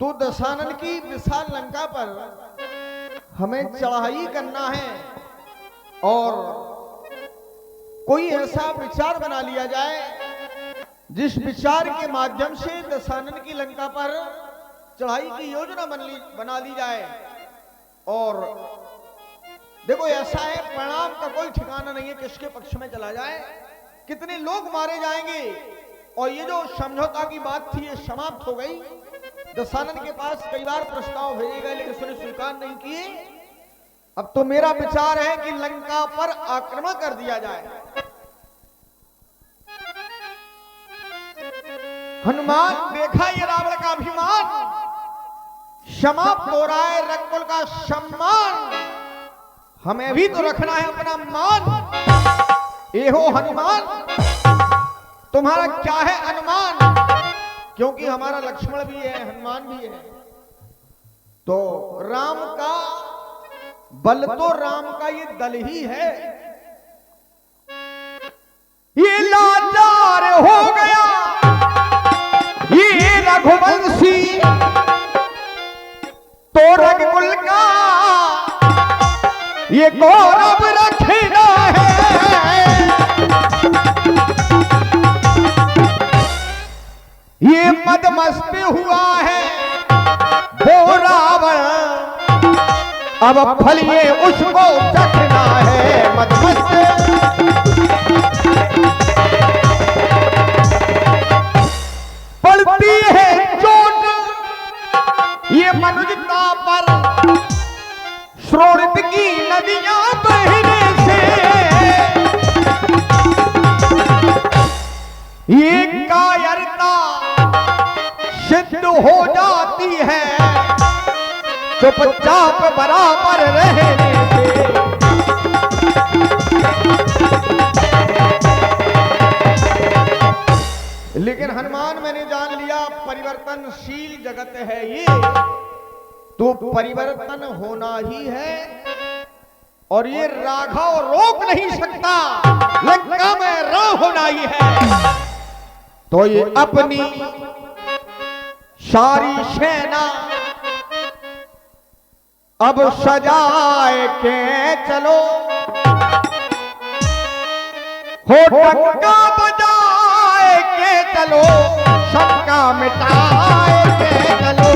तो दशानन की विशाल लंका पर हमें चढ़ाई करना है और कोई ऐसा विचार बना लिया जाए जिस विचार के माध्यम से दशानन की लंका पर चढ़ाई की योजना बना ली जाए। और देखो ऐसा है, परिणाम का कोई ठिकाना नहीं है, किसके पक्ष में चला जाए, कितने लोग मारे जाएंगे। और ये जो समझौता की बात थी ये समाप्त हो गई। दशानन के पास कई बार प्रस्ताव भेजे गए लेकिन उसने स्वीकार नहीं किए। अब तो मेरा विचार है कि लंका पर आक्रमण कर दिया जाए। हनुमान देखा ये रावण का अभिमान समाप्त हो रहा है, रंगकुल का सम्मान हमें भी तो रखना है अपना मान। ये हो हनुमान, तुम्हारा क्या है अनुमान, क्योंकि हमारा लक्ष्मण भी है हनुमान भी है। तो राम का बल तो राम का ये दल ही है। ये लाचार हो गया ये रघुवंशी तो रघुकुल का ये गौरव रखना है। ये मदमस्त हुआ है वो रावण, अब फल ये उसको चखना है। मदमस्त पड़ती है चोट ये मनुष्यता पर, श्रोणित की नदियां बहने से ये कायरता सिद्ध हो जाती है चुपचाप बराबर रहने से। लेकिन हनुमान मैंने जान लिया परिवर्तनशील जगत है ये, तो परिवर्तन होना ही है और ये राघव रोक नहीं सकता, लंका में राम होना ही है। तो ये अपनी सारी सेना अब सजाए के चलो, हो टंका बजाए के चलो, शंका मिटाए के चलो।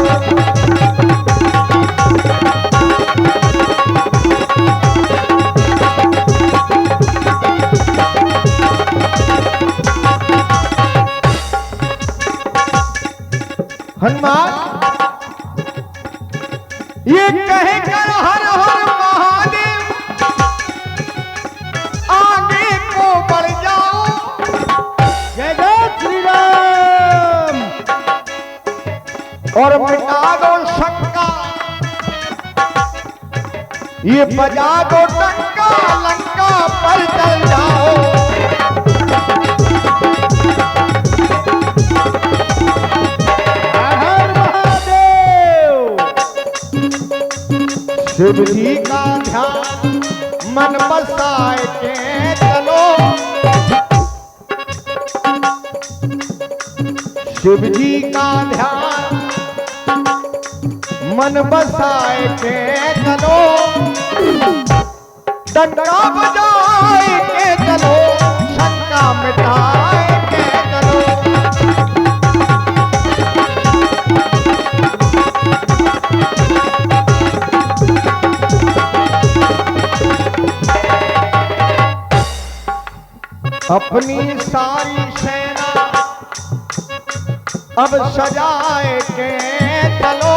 हनुमान ये कहे कर हर हर महादेव आगे को बढ़ जाओ। जय जय श्री राम। और मिटा दो शंका ये बजा दो टंका, लंका पर चल जाओ। शिव जी का ध्यान मन बसाए के चलो, शिव जी का ध्यान मन बसाए के चलो, डंडा बजाए के चलो, शंका मिटाए के चलो। अपनी सारी सेना अब सजाए के चलो,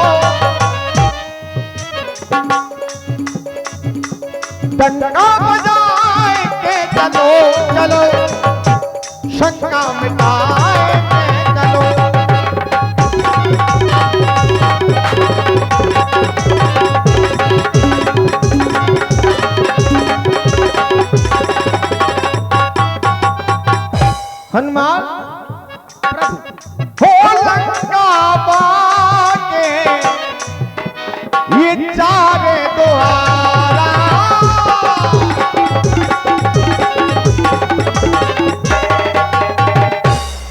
डंडा बजाए के चलो, चलो शंका मिटाए के चलो। हनुमान हो लंका बाके ये चारे द्वारा,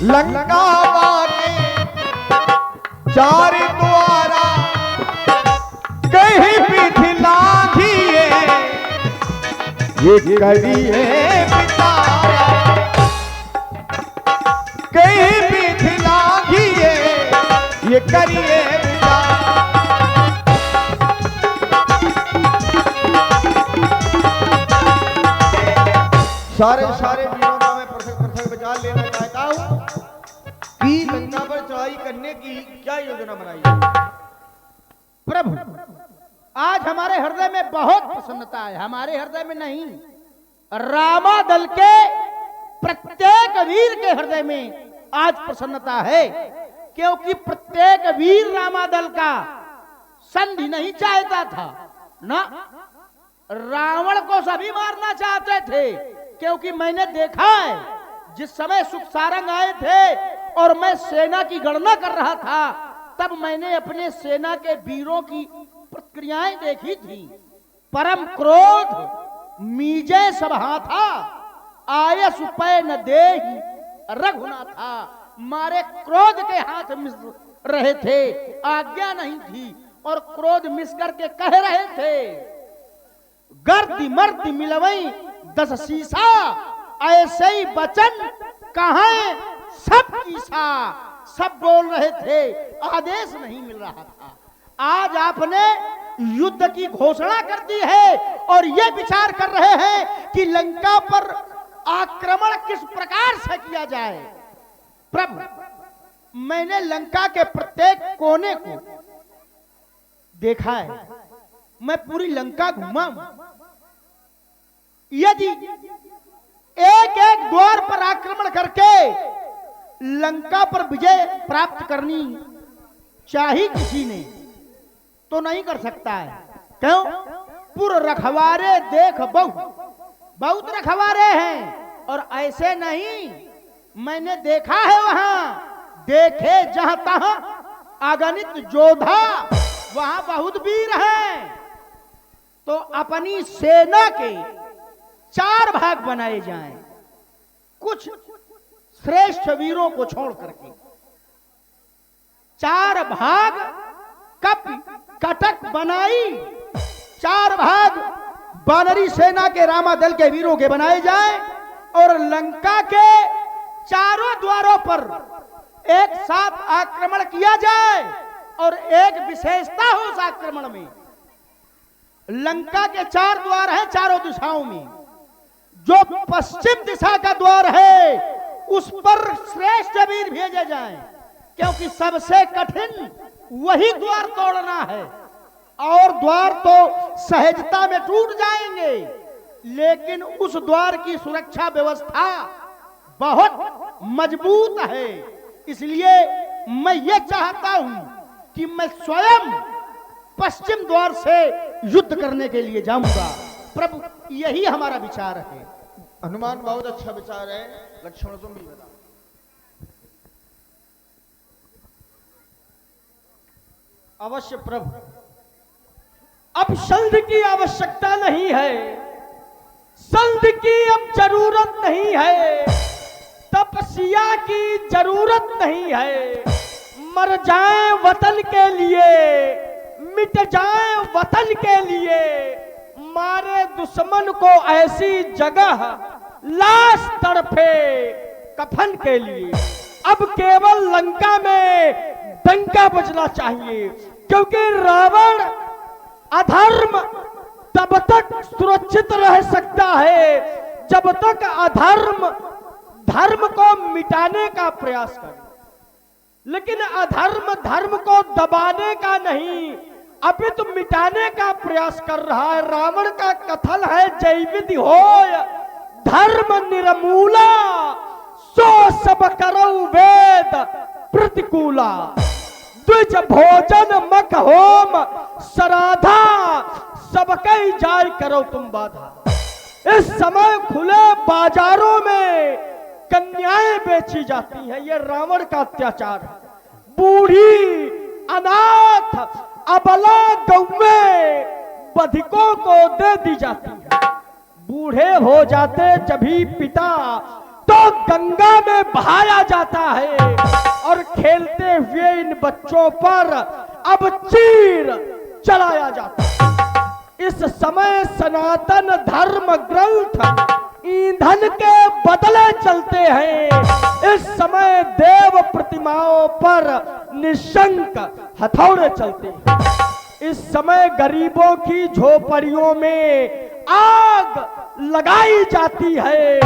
लंका बाके चारे द्वार ये करिए बिचारा कहीं भी लागिए ये करिए सारे वीरों का मैं पृथक विचार लेना चाहता हूं कि लंका पर चढ़ाई करने की क्या योजना बनाई है। प्रभु आज हमारे हृदय में बहुत प्रसन्नता है, हमारे हृदय में नहीं, रामा दल के प्रत्येक वीर के हृदय में आज प्रसन्नता है, क्योंकि प्रत्येक वीर रामा दल का संधि नहीं चाहता था ना। रावण को सभी मारना चाहते थे, क्योंकि मैंने देखा है जिस समय सुख सारंग आए थे और मैं सेना की गणना कर रहा था, तब मैंने अपने सेना के वीरों की प्रतिक्रियाएं देखी थी। परम क्रोध मीजे सभा था, आयस उपय न देहि रघुना था। मारे क्रोध के हाथ मिस रहे थे, आज्ञा नहीं थी, और क्रोध मिस करके कह रहे थे गर्दी मर्दी मिलवई 10 शीशा, ऐसे ही वचन कहां सब ईसा। सब बोल रहे थे, आदेश नहीं मिल रहा था। आज आपने युद्ध की घोषणा कर दी है और ये विचार कर रहे हैं कि लंका पर आक्रमण किस प्रकार से किया जाए। प्रभु मैंने लंका के प्रत्येक कोने को देखा है, मैं पूरी लंका घूमा हूं। यदि एक एक द्वार पर आक्रमण करके लंका पर विजय प्राप्त करनी चाहिए किसी ने, तो नहीं कर सकता है। क्यों? पुर रखवारे देख बहुत रखवारे हैं, और ऐसे नहीं, मैंने देखा है वहां, देखे जहां तहां अगणित योद्धा, वहां बहुत वीर हैं। तो अपनी सेना के 4 भाग बनाए जाएं, कुछ श्रेष्ठ वीरों को छोड़ करके 4 भाग कप कटक बनाई, 4 भाग वानरी सेना के रामा दल के वीरों के बनाए जाए, और लंका के चारों द्वारों पर एक साथ आक्रमण किया जाए। और एक विशेषता हो उस आक्रमण में, लंका के 4 द्वार हैं चारों दिशाओं में, जो पश्चिम दिशा का द्वार है उस पर श्रेष्ठ वीर भेजे जाएं, क्योंकि सबसे कठिन वही द्वार तोड़ना है। और द्वार तो सहजता में टूट जाएंगे, लेकिन उस द्वार की सुरक्षा व्यवस्था बहुत मजबूत है। इसलिए मैं ये चाहता हूं कि मैं स्वयं पश्चिम द्वार से युद्ध करने के लिए जाऊंगा। प्रभु यही हमारा विचार है। हनुमान बहुत अच्छा विचार है, लक्ष्मण तुम भी बताओ। अवश्य प्रभु, अब संधि की आवश्यकता नहीं है, संधि की अब जरूरत नहीं है, तपस्या की जरूरत नहीं है। मर जाए वतन के लिए, मिट जाए वतन के लिए, मारे दुश्मन को ऐसी जगह, लाश तड़पे कफन के लिए। अब केवल लंका में डंका बजना चाहिए, क्योंकि रावण अधर्म तब तक सुरक्षित रह सकता है जब तक अधर्म धर्म को मिटाने का प्रयास करे, लेकिन अधर्म धर्म को दबाने का नहीं, अभी तो मिटाने का प्रयास कर रहा है। रावण का कथन है, जैविधि होय धर्म निर्मूला, सो सब करो वेद प्रतिकूला, द्विज भोजन मख होम सराधा, सबकई जाय करो तुम बाधा। इस समय खुले बाजारों में कन्याएं बेची जाती हैं, ये रावण का अत्याचार है। बूढ़ी अनाथ अबला गौवें बधिकों को दे दी जाती है। बूढ़े हो जाते जब ही पिता, तो गंगा में बहाया जाता है, और खेलते हुए इन बच्चों पर अब चीर चलाया जाता है। इस समय सनातन धर्म ग्रंथ ईंधन के बदले चलते हैं। इस समय देव प्रतिमाओं पर निशंक हथौड़े चलते हैं। इस समय गरीबों की झोपड़ियों में आग लगाई जाती है।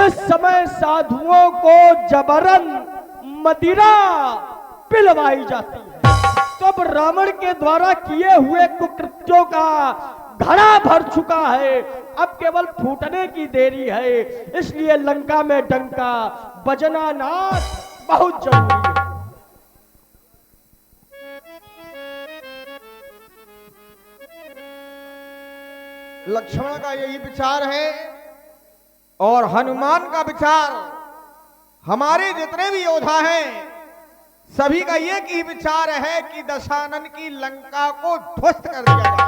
इस समय साधुओं को जबरन मदिरा पिलवाई जाती है। तब रावण के द्वारा किए हुए कुकृत्यों का घड़ा भर चुका है, अब केवल फूटने की देरी है। इसलिए लंका में डंका बजना नाथ बहुत जरूरी है। लक्ष्मण का यही विचार है और हनुमान का विचार, हमारे जितने भी योद्धा हैं सभी का एक ही विचार है कि दशानन की लंका को ध्वस्त कर दिया जाए।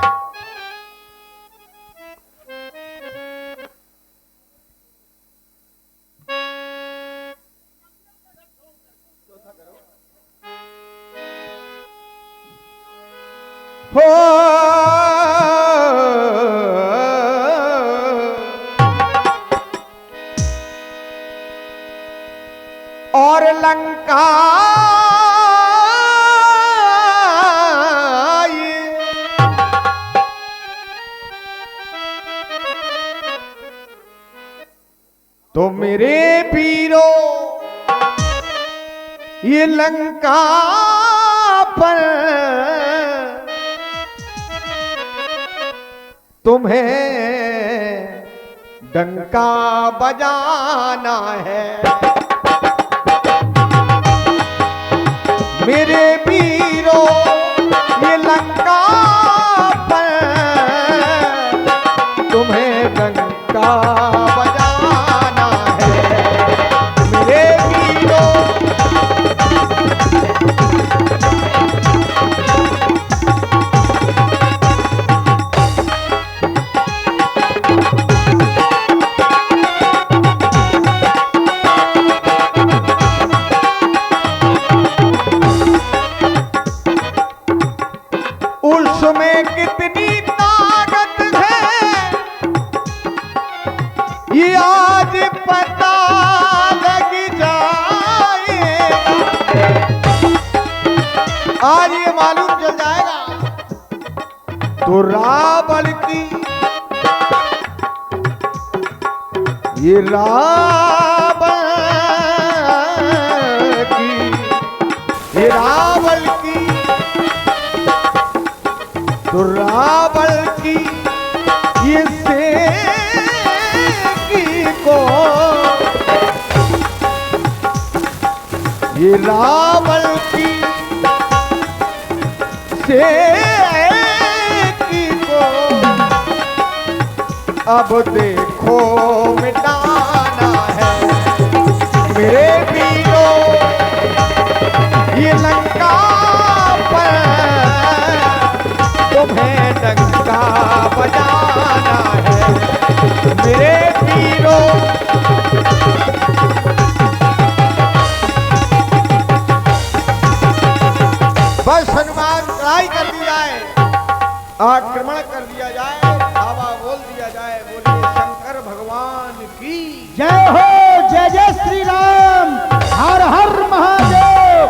और लंका तो मेरे वीरों ये लंका पर तुम्हें डंका बजाना है। मेरे वीरों ये लंका पर तुम्हें डंका बजाना है। मेरे वीरों उसमें कितनी ताकत है ये आज पता लग जाएगा। आज ये मालूम चल जाएगा। तो रावण की ये रावण की तो रावण की ये सेकी को ये रावण की सेकी को अब देखो मिटाना है। मेरे वीरों ये लंका पर तुम्हें डंका बजाना है। मेरे वीरों बस हनुमान चढ़ाई कर दी जाए, आक्रमण कर दिया जाए, धावा बोल दिया जाए। बोलिए शंकर भगवान की जय हो। जय जय श्री राम। हर हर महादेव।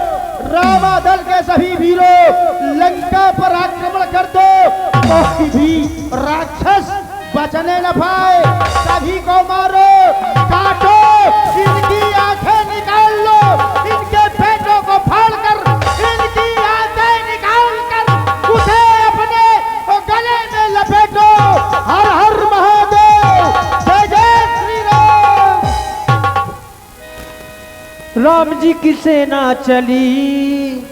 रामादल के सभी वीरों लंका पर आक्रमण कर दो, कोई भी राक्षस बचने न पाए। सभी को मारो, काटो, इनकी आंखें निकाल लो, इनके पेटों को फाड़कर इनकी आंखें निकाल कर उसे अपने गले में लपेटो। हर हर महादेव। जय जय श्री राम। राम जी की सेना चली